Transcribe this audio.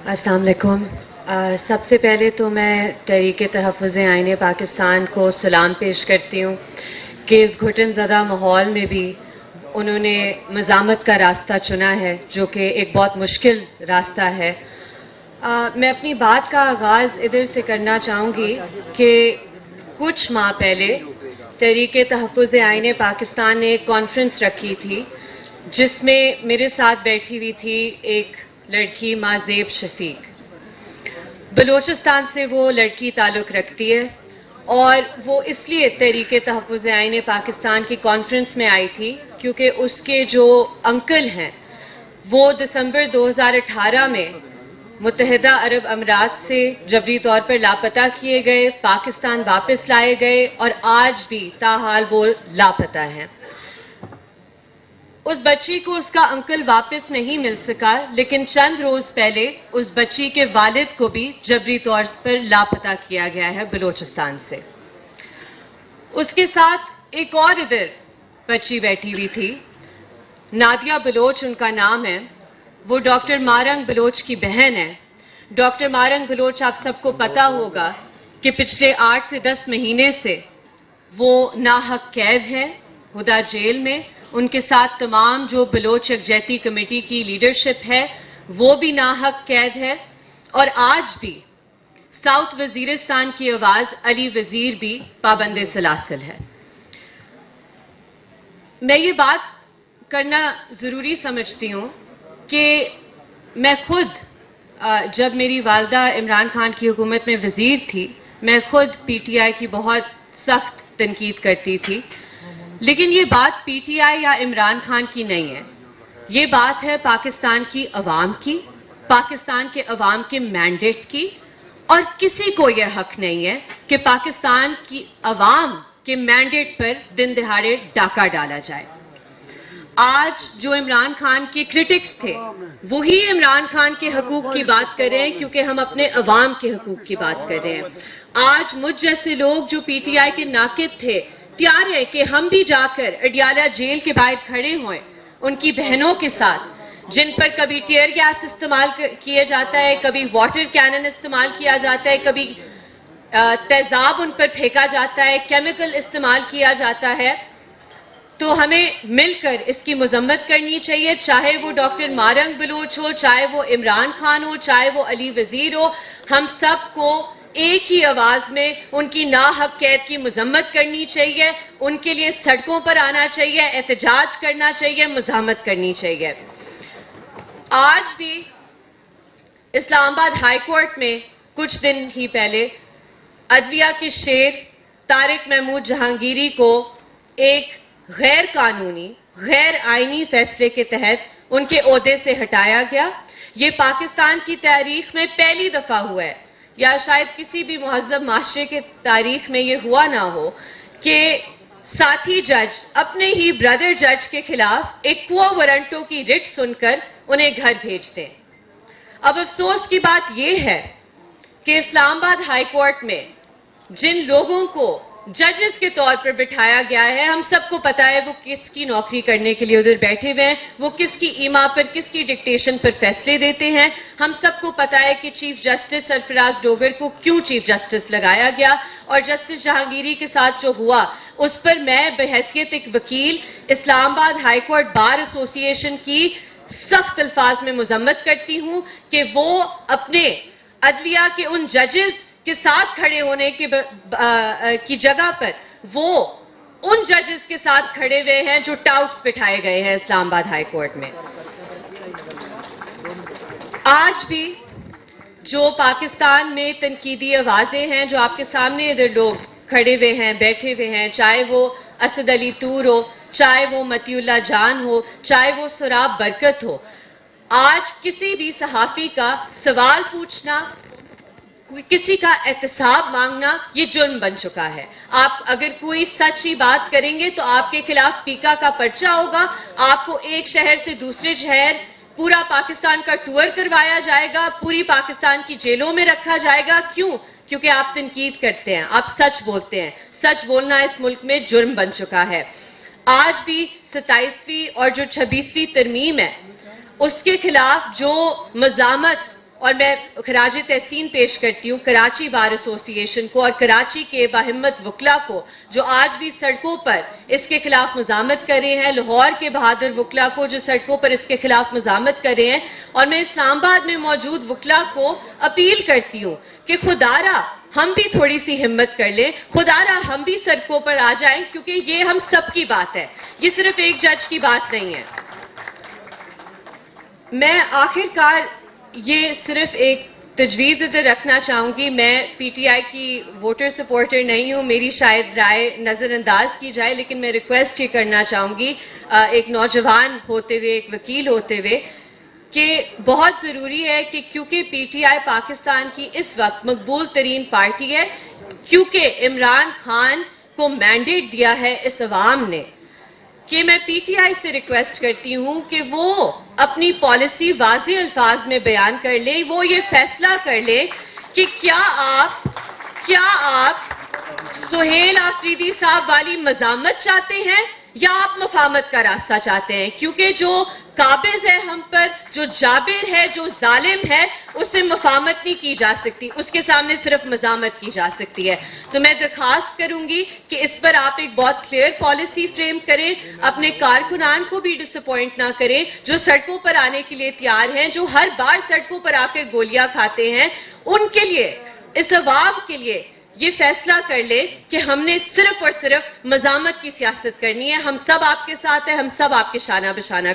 السلام علیکم. سب سے پہلے تو میں تحریک تحفظ آئین پاکستان کو سلام پیش کرتی ہوں کہ اس گھٹن زدہ ماحول میں بھی انہوں نے مزاحمت کا راستہ چنا ہے، جو کہ ایک بہت مشکل راستہ ہے. میں اپنی بات کا آغاز ادھر سے کرنا چاہوں گی کہ کچھ ماہ پہلے تحریک تحفظ آئین پاکستان نے ایک کانفرنس رکھی تھی جس میں میرے ساتھ بیٹھی ہوئی تھی ایک لڑکی مازیب شفیق. بلوچستان سے وہ لڑکی تعلق رکھتی ہے اور وہ اس لیے تحریک تحفظ آئین پاکستان کی کانفرنس میں آئی تھی کیونکہ اس کے جو انکل ہیں وہ دسمبر 2018 میں متحدہ عرب امارات سے جبری طور پر لاپتہ کیے گئے، پاکستان واپس لائے گئے اور آج بھی تاحال وہ لاپتہ ہیں. اس بچی کو اس کا انکل واپس نہیں مل سکا، لیکن چند روز پہلے اس بچی کے والد کو بھی جبری طور پر لاپتہ کیا گیا ہے بلوچستان سے. اس کے ساتھ ایک اور ادھر بچی بیٹھی ہوئی تھی، نادیہ بلوچ ان کا نام ہے. وہ ڈاکٹر مارنگ بلوچ کی بہن ہے. ڈاکٹر مارنگ بلوچ آپ سب کو پتا ہوگا کہ پچھلے 8 سے 10 مہینے سے وہ ناحق قید ہے ہدا جیل میں. ان کے ساتھ تمام جو بلوچ یکجہتی کمیٹی کی لیڈرشپ ہے وہ بھی ناحق قید ہے، اور آج بھی ساؤتھ وزیرستان کی آواز علی وزیر بھی پابند سلاسل ہے. میں یہ بات کرنا ضروری سمجھتی ہوں کہ میں خود جب میری والدہ عمران خان کی حکومت میں وزیر تھی، میں خود پی ٹی آئی کی بہت سخت تنقید کرتی تھی، لیکن یہ بات پی ٹی آئی یا عمران خان کی نہیں ہے. یہ بات ہے پاکستان کی عوام کی، پاکستان کے عوام کے مینڈیٹ کی، اور کسی کو یہ حق نہیں ہے کہ پاکستان کی عوام کے مینڈیٹ پر دن دہاڑے ڈاکہ ڈالا جائے. آج جو عمران خان کے کرٹکس تھے وہی عمران خان کے حقوق کی بات کر رہے ہیں کیونکہ ہم اپنے عوام کے حقوق کی بات کر رہے ہیں. آج مجھ جیسے لوگ جو پی ٹی آئی کے ناقد تھے تیار ہے کہ ہم بھی جا کر اڈیالہ جیل کے باہر کھڑے ہوئیں ان کی بہنوں کے ساتھ، جن پر کبھی ٹیئر گیس استعمال کیا جاتا ہے، کبھی واٹر کینن استعمال کیا جاتا ہے، کبھی تیزاب ان پر پھینکا جاتا ہے، کیمیکل استعمال کیا جاتا ہے. تو ہمیں مل کر اس کی مذمت کرنی چاہیے، چاہے وہ ڈاکٹر مارنگ بلوچ ہو، چاہے وہ عمران خان ہو، چاہے وہ علی وزیر ہو. ہم سب کو ایک ہی آواز میں ان کی ناحق قید کی مذمت کرنی چاہیے، ان کے لیے سڑکوں پر آنا چاہیے، احتجاج کرنا چاہیے، مزاحمت کرنی چاہیے. آج بھی اسلام آباد ہائی کورٹ میں کچھ دن ہی پہلے عدلیہ کے شیر طارق محمود جہانگیری کو ایک غیر قانونی، غیر آئینی فیصلے کے تحت ان کے عہدے سے ہٹایا گیا. یہ پاکستان کی تاریخ میں پہلی دفعہ ہوا ہے، یا شاید کسی بھی مہذب معاشرے کے تاریخ میں یہ ہوا نہ ہو کہ ساتھی جج اپنے ہی برادر جج کے خلاف ایک کوو وارنٹو کی رٹ سن کر انہیں گھر بھیجتے ہیں. اب افسوس کی بات یہ ہے کہ اسلام آباد ہائی کورٹ میں جن لوگوں کو ججز کے طور پر بٹھایا گیا ہے، ہم سب کو پتا ہے وہ کس کی نوکری کرنے کے لیے ادھر بیٹھے ہوئے ہیں، وہ کس کی ایما پر، کس کی ڈکٹیشن پر فیصلے دیتے ہیں. ہم سب کو پتا ہے کہ چیف جسٹس سرفراز ڈوگر کو کیوں چیف جسٹس لگایا گیا، اور جسٹس جہانگیری کے ساتھ جو ہوا اس پر میں بحیثیت ایک وکیل اسلام آباد ہائی کورٹ بار ایسوسی ایشن کی سخت الفاظ میں مذمت کرتی ہوں کہ وہ اپنے عدلیہ کے ان ججز کے ساتھ کھڑے ہونے کی جگہ پر وہ ان ججز کے ساتھ کھڑے ہوئے ہیں جو ٹاؤٹس بٹھائے گئے ہیں اسلام آباد ہائی کورٹ میں. آج بھی جو پاکستان میں تنقیدی آوازیں ہیں، جو آپ کے سامنے ادھر لوگ کھڑے ہوئے ہیں، بیٹھے ہوئے ہیں، چاہے وہ اسد علی طور ہو، چاہے وہ متی اللہ جان ہو، چاہے وہ سراب برکت ہو، آج کسی بھی صحافی کا سوال پوچھنا، کسی کا احتساب مانگنا یہ جرم بن چکا ہے. آپ اگر کوئی سچی بات کریں گے تو آپ کے خلاف پیکا کا پرچہ ہوگا، آپ کو ایک شہر سے دوسرے شہر پورا پاکستان کا ٹور کروایا جائے گا، پوری پاکستان کی جیلوں میں رکھا جائے گا. کیوں؟ کیونکہ آپ تنقید کرتے ہیں، آپ سچ بولتے ہیں. سچ بولنا اس ملک میں جرم بن چکا ہے. آج بھی 27ویں اور جو 26ویں ترمیم ہے اس کے خلاف جو مزاحمت اور میں خراج تحسین پیش کرتی ہوں کراچی بار ایسوسی ایشن کو اور کراچی کے باہمت وکلا کو جو آج بھی سڑکوں پر اس کے خلاف مزاحمت کر رہے ہیں، لاہور کے بہادر وکلا کو جو سڑکوں پر اس کے خلاف مزاحمت کر رہے ہیں، اور میں اسلام آباد میں موجود وکلا کو اپیل کرتی ہوں کہ خدارا ہم بھی تھوڑی سی ہمت کر لیں، خدارا ہم بھی سڑکوں پر آ جائیں، کیونکہ یہ ہم سب کی بات ہے، یہ صرف ایک جج کی بات نہیں ہے۔ میں آخر کار یہ صرف ایک تجویز ادھر رکھنا چاہوں گی، میں پی ٹی آئی کی ووٹر سپورٹر نہیں ہوں، میری شاید رائے نظر انداز کی جائے، لیکن میں ریکویسٹ یہ کرنا چاہوں گی ایک نوجوان ہوتے ہوئے، ایک وکیل ہوتے ہوئے، کہ بہت ضروری ہے کہ کیونکہ پی ٹی آئی پاکستان کی اس وقت مقبول ترین پارٹی ہے، کیونکہ عمران خان کو مینڈیٹ دیا ہے اس عوام نے، کہ میں پی ٹی آئی سے ریکویسٹ کرتی ہوں کہ وہ اپنی پالیسی واضح الفاظ میں بیان کر لیں، وہ یہ فیصلہ کر لیں کہ کیا آپ سہیل آفریدی صاحب والی مزاحمت چاہتے ہیں یا آپ مفاہمت کا راستہ چاہتے ہیں، کیونکہ جو قابض ہے ہم پر، جو جابر ہے، جو ظالم ہے، اس سے مفاہمت نہیں کی جا سکتی، اس کے سامنے صرف مزاحمت کی جا سکتی ہے۔ تو میں درخواست کروں گی کہ اس پر آپ ایک بہت کلیئر پالیسی فریم کریں، اپنے کارکنان کو بھی ڈس اپوائنٹ نہ کریں جو سڑکوں پر آنے کے لیے تیار ہیں، جو ہر بار سڑکوں پر آ کر گولیاں کھاتے ہیں، ان کے لیے، اس عوام کے لیے یہ فیصلہ کر لے کہ ہم نے صرف اور صرف مزاحمت کی سیاست کرنی ہے، ہم سب آپ کے ساتھ ہیں، ہم سب آپ کے شانہ بشانہ